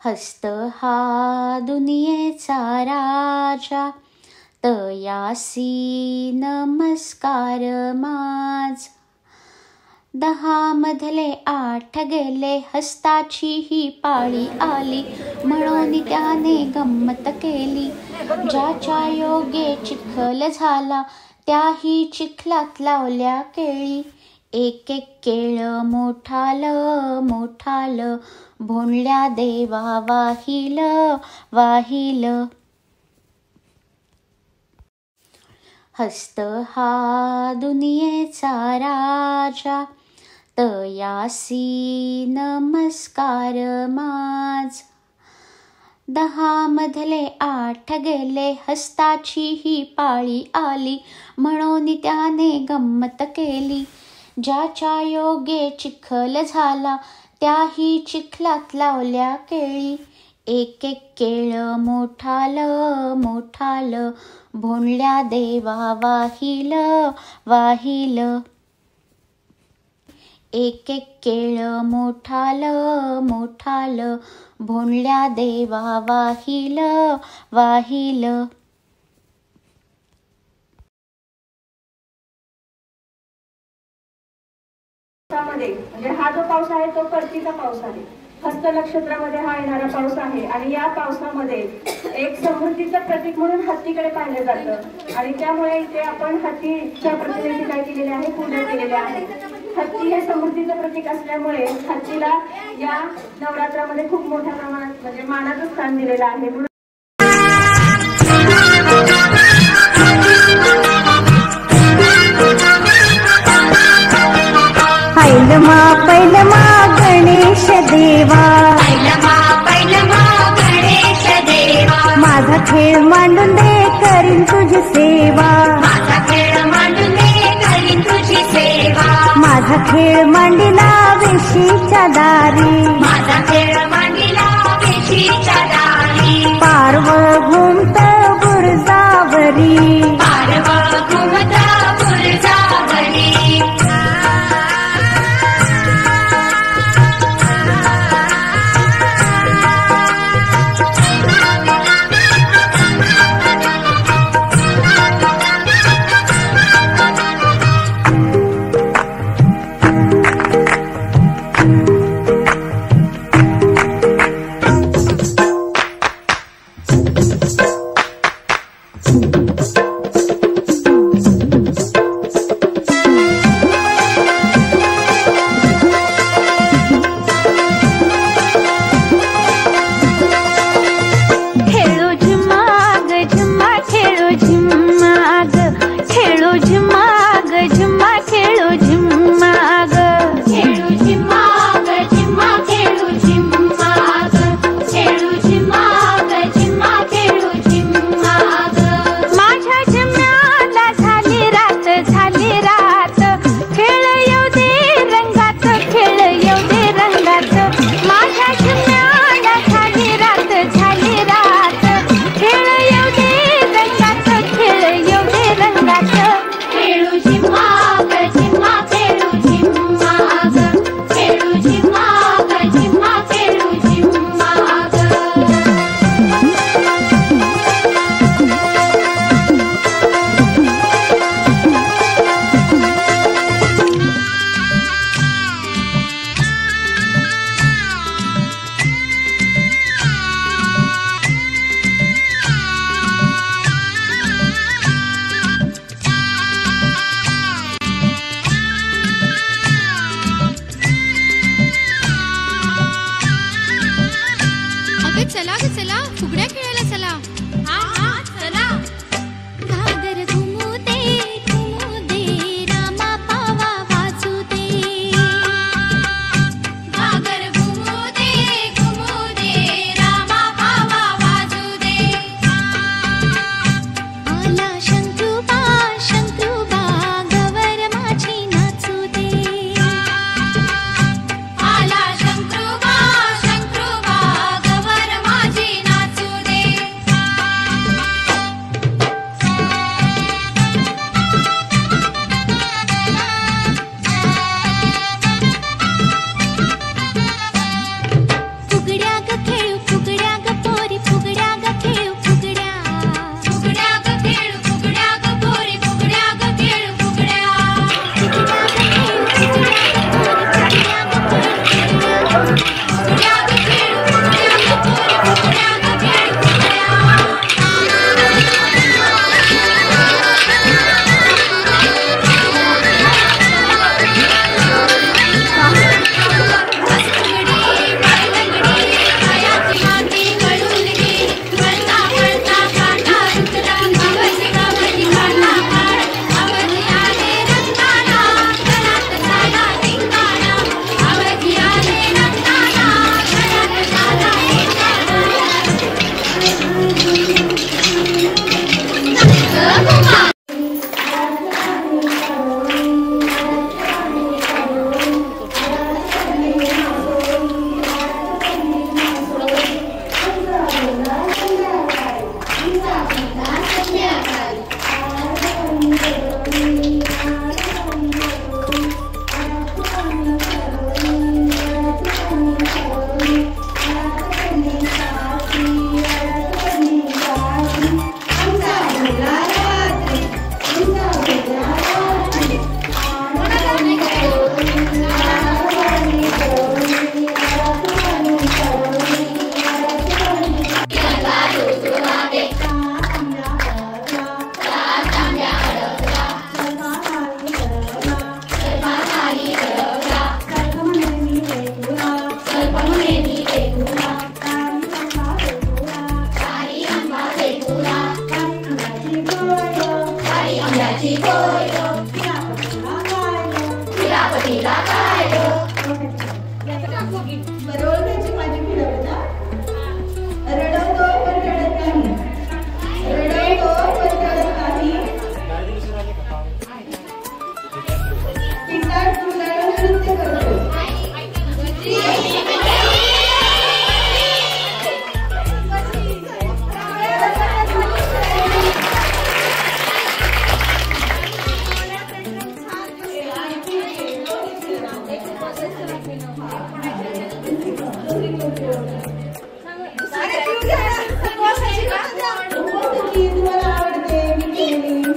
हस्त हा दुनियेचा राजा, तयासी नमस्कार माझा. 10 मधले 8 गेले, हस्ताची ही पाळी आली, म्हणून त्याने गंमत केली. ज्याच्या योगे चिखल झाला, त्याही चिखलात लावल्या केळी. एक एक केळ मोठाल मोठाल, भोंडल्या देवा वाहिल वाहिल. हस्त हा दुनियेचा राजा, तयासी नमस्कार माझा. 10 मधले 8 गेले, हस्ताची ही पाळी आली, म्हणून त्याने गंमत केली. ज्याच्या योगे चिखल झाला, त्याही चिखलात लावल्या केळी. एक एक केळ मोठाल मोठाल, भोंडल्या देवा वाहिल वाहिल. एक एक केळ मोठाल मोठाल, भोंडल्या देवा वाहिल वाहिल. म्हणजे हा जो पाऊस आहे तो परतीचा पाऊस आहे. हस्त नक्षत्रामध्ये हा येणारा पाऊस आहे आणि या पावसामध्ये एक समृद्धीचं प्रतीक म्हणून हत्तीकडे पाहिलं जातं आणि त्यामुळे इथे आपण हत्तीच्या प्रतिमेची काय केलेले आहे, पूजा केलेली आहे. हत्ती हे समृद्धीचं प्रतीक असल्यामुळे हत्तीला या नवरात्रामध्ये खूप मोठ्या प्रमाणात म्हणजे मानाचं स्थान दिलेलं आहे. पैलमा गणेश देवा, गणेश देवा, माझा खेळ मांडून दे करीन तुझी सेवा. माझा खेळ मांडून दे करीन तुझी सेवा. माझा खेळ मांडिला वेशीच्या दारी, माझा खेळ मांडिला वेशीच्या दारी. पारव घुमत बुरजावरी, पारव घुमता बुरजावरी. आला शंकरूबा शंकरूबा, गवर माझी नाचू दे. तुम्हाला आवडते मी केलेली.